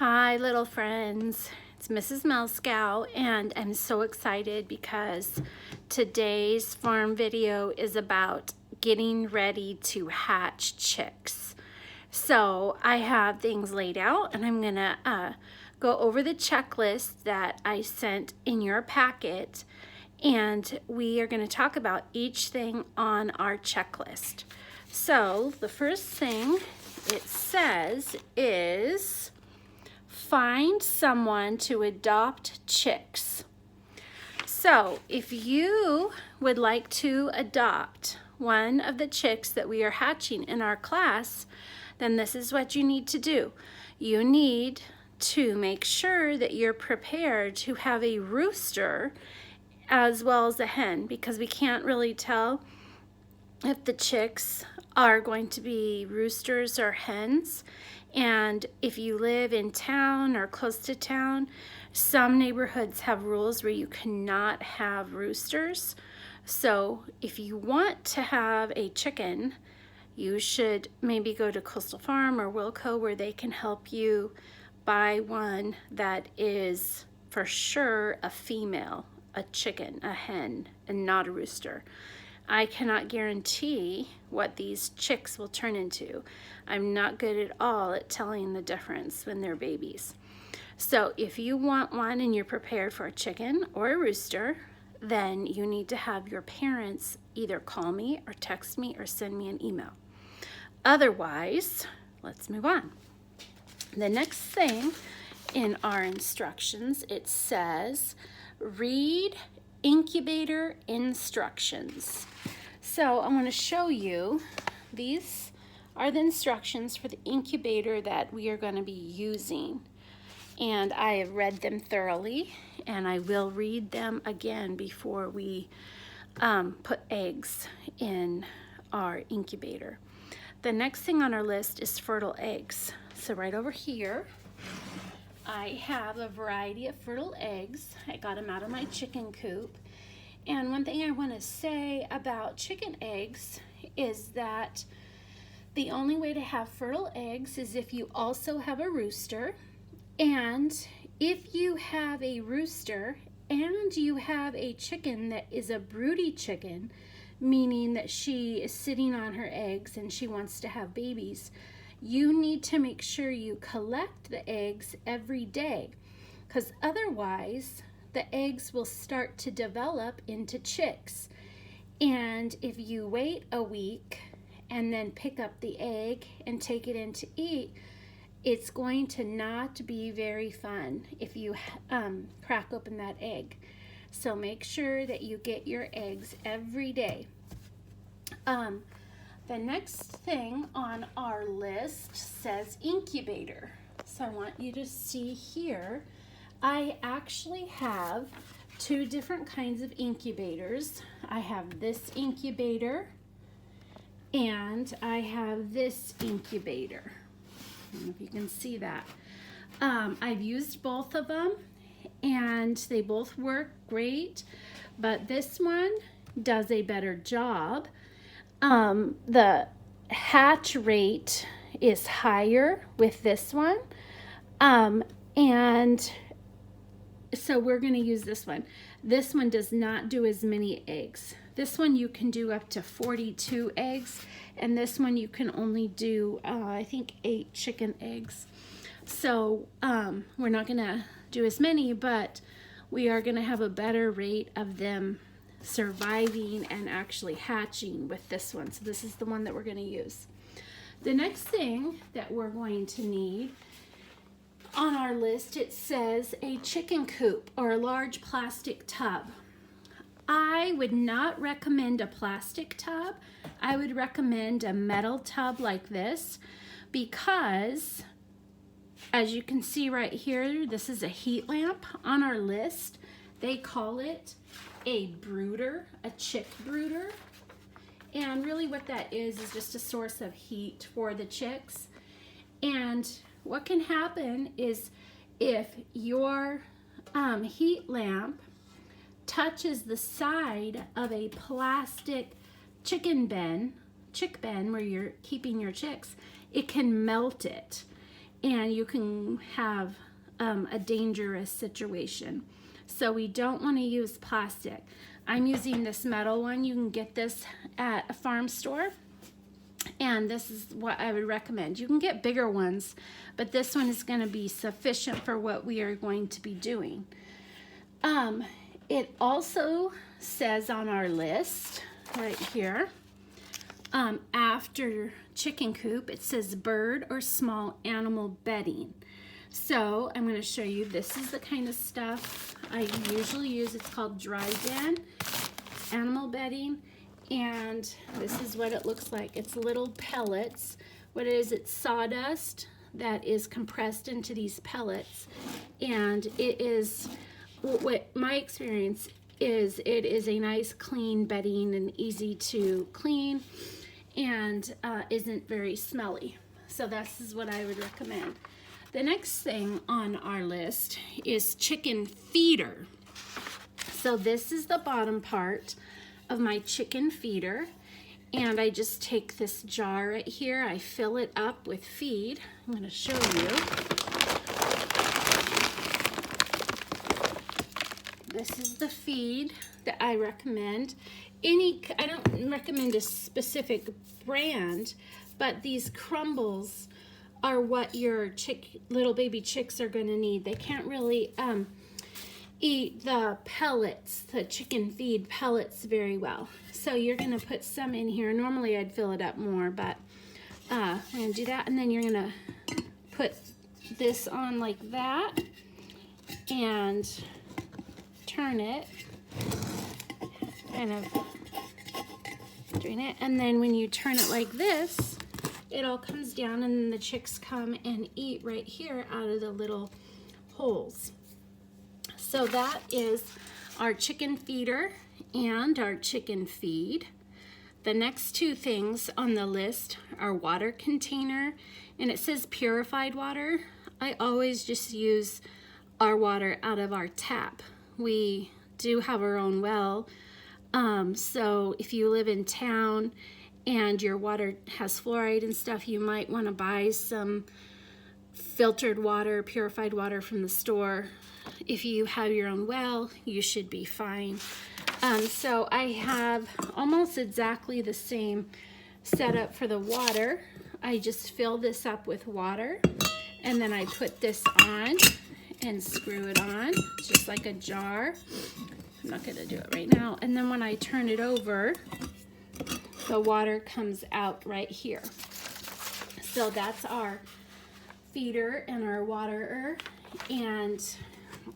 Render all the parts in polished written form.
Hi, little friends. It's Mrs. Mehlschau, and I'm so excited because today's farm video is about getting ready to hatch chicks. So I have things laid out, and I'm gonna go over the checklist that I sent in your packet, and we are going to talk about each thing on our checklist. So the first thing it says is find someone to adopt chicks. So if you would like to adopt one of the chicks that we are hatching in our class, then this is what you need to do. You need to make sure that you're prepared to have a rooster as well as a hen, because we can't really tell if the chicks are going to be roosters or hens. And if you live in town or close to town, some neighborhoods have rules where you cannot have roosters. So if you want to have a chicken, you should maybe go to Coastal Farm or Wilco, where they can help you buy one that is for sure a female, a chicken, a hen, and not a rooster. I cannot guarantee what these chicks will turn into. I'm not good at all at telling the difference when they're babies. So if you want one and you're prepared for a chicken or a rooster, then you need to have your parents either call me or text me or send me an email. Otherwise, let's move on. The next thing in our instructions, it says read incubator instructions. So I want to show you, these are the instructions for the incubator that we are going to be using. And I have read them thoroughly, and I will read them again before we put eggs in our incubator. The next thing on our list is fertile eggs. So right over here, I have a variety of fertile eggs. I got them out of my chicken coop. And one thing I want to say about chicken eggs is that the only way to have fertile eggs is if you also have a rooster. And if you have a rooster and you have a chicken that is a broody chicken, meaning that she is sitting on her eggs and she wants to have babies, you need to make sure you collect the eggs every day, because otherwise the eggs will start to develop into chicks. And if you wait a week and then pick up the egg and take it in to eat, it's going to not be very fun if you crack open that egg. So make sure that you get your eggs every day. The next thing on our list says incubator. So I want you to see here, I actually have two different kinds of incubators. I have this incubator and I have this incubator. I don't know if you can see that. I've used both of them and they both work great, but this one does a better job. The hatch rate is higher with this one, and so we're going to use this one. This one does not do as many eggs. This one you can do up to 42 eggs, and this one you can only do, I think, 8 chicken eggs. So we're not going to do as many, but we are going to have a better rate of them surviving and actually hatching with this one. So this is the one that we're going to use. The next thing that we're going to need on our list, it says a chicken coop or a large plastic tub. I would not recommend a plastic tub. I would recommend a metal tub like this, because as you can see right here, this is a heat lamp on our list. They call it a brooder, a chick brooder. And really what that is just a source of heat for the chicks. And what can happen is if your heat lamp touches the side of a plastic chick bin where you're keeping your chicks, it can melt it. and you can have a dangerous situation. So we don't want to use plastic. I'm using this metal one. You can get this at a farm store, and this is what I would recommend. You can get bigger ones, but this one is going to be sufficient for what we are going to be doing. It also says on our list right here, after chicken coop, it says bird or small animal bedding. So I'm going to show you, this is the kind of stuff I usually use. It's called dry den animal bedding, and this is what it looks like. It's little pellets. What it is, it's sawdust that is compressed into these pellets, and it is, what my experience is, it is a nice clean bedding and easy to clean, and isn't very smelly. So this is what I would recommend. The next thing on our list is chicken feeder. So this is the bottom part of my chicken feeder, and I just take this jar right here, I fill it up with feed. I'm going to show you. This is the feed that I recommend. I don't recommend a specific brand, but these crumbles are what your little baby chicks are going to need. They can't really eat the pellets, the chicken feed pellets very well. So you're going to put some in here. Normally I'd fill it up more, but I'm going to do that. And then you're going to put this on like that and turn it, kind of doing it. And then when you turn it like this, it all comes down, and then the chicks come and eat right here out of the little holes. So that is our chicken feeder and our chicken feed. The next two things on the list are water container, and it says purified water. I always just use our water out of our tap. We do have our own well, so if you live in town and your water has fluoride and stuff, you might want to buy some filtered water, purified water from the store. If you have your own well, you should be fine. So I have almost exactly the same setup for the water. I just fill this up with water, and then I put this on and screw it on, just like a jar. I'm not going to do it right now. And then when I turn it over, the water comes out right here. So that's our feeder and our waterer, and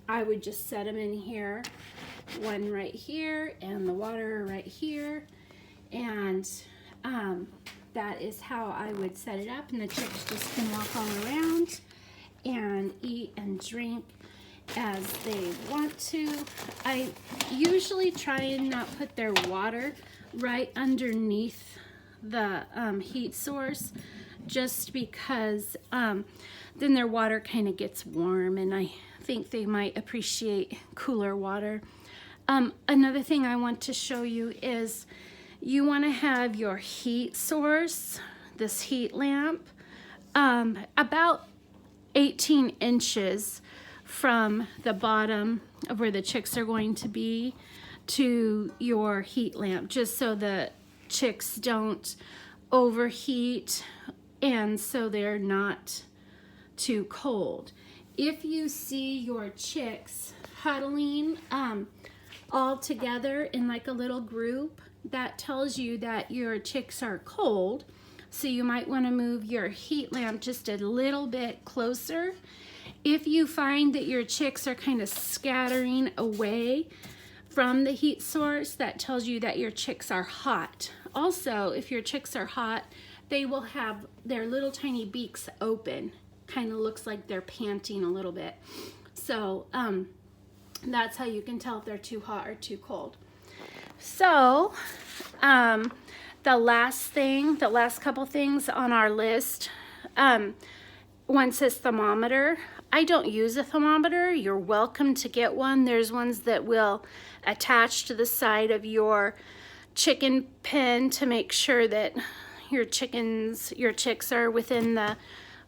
I would just set them in here, one right here and the waterer right here, and that is how I would set it up, and the chicks just can walk all around and eat and drink as they want to. I usually try and not put their water right underneath the heat source, just because then their water kind of gets warm, and I think they might appreciate cooler water. Another thing I want to show you is you want to have your heat source, this heat lamp, about 18 inches from the bottom of where the chicks are going to be to your heat lamp, just so the chicks don't overheat and so they're not too cold. If you see your chicks huddling all together in like a little group, that tells you that your chicks are cold. So you might want to move your heat lamp just a little bit closer. If you find that your chicks are kind of scattering away from the heat source, that tells you that your chicks are hot. Also, if your chicks are hot, they will have their little tiny beaks open. Kind of looks like they're panting a little bit. So that's how you can tell if they're too hot or too cold. So the last couple things on our list, one says thermometer. I don't use a thermometer. You're welcome to get one. There's ones that will attach to the side of your chicken pen to make sure that your chicks are within the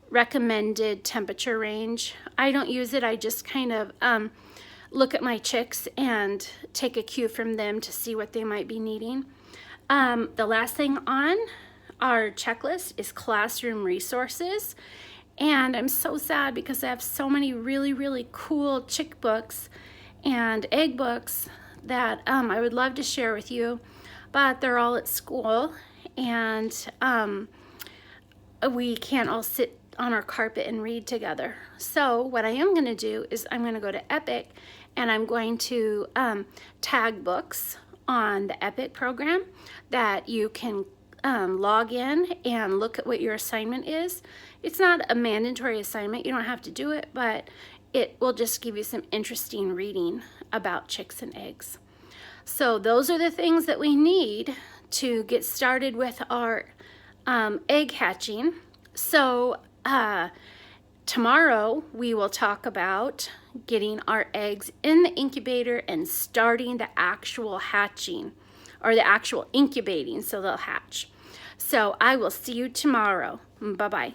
recommended temperature range. I don't use it. I just kind of look at my chicks and take a cue from them to see what they might be needing. The last thing on our checklist is classroom resources. And I'm so sad because I have so many really, really cool chick books and egg books that I would love to share with you, but they're all at school, and we can't all sit on our carpet and read together. So what I am going to do is I'm going to go to Epic, and I'm going to tag books on the Epic program that you can log in and look at what your assignment is. It's not a mandatory assignment. You don't have to do it, but it will just give you some interesting reading about chicks and eggs. So those are the things that we need to get started with our egg hatching. So tomorrow we will talk about getting our eggs in the incubator and starting the actual hatching, or the actual incubating, so they'll hatch. So I will see you tomorrow. Bye-bye.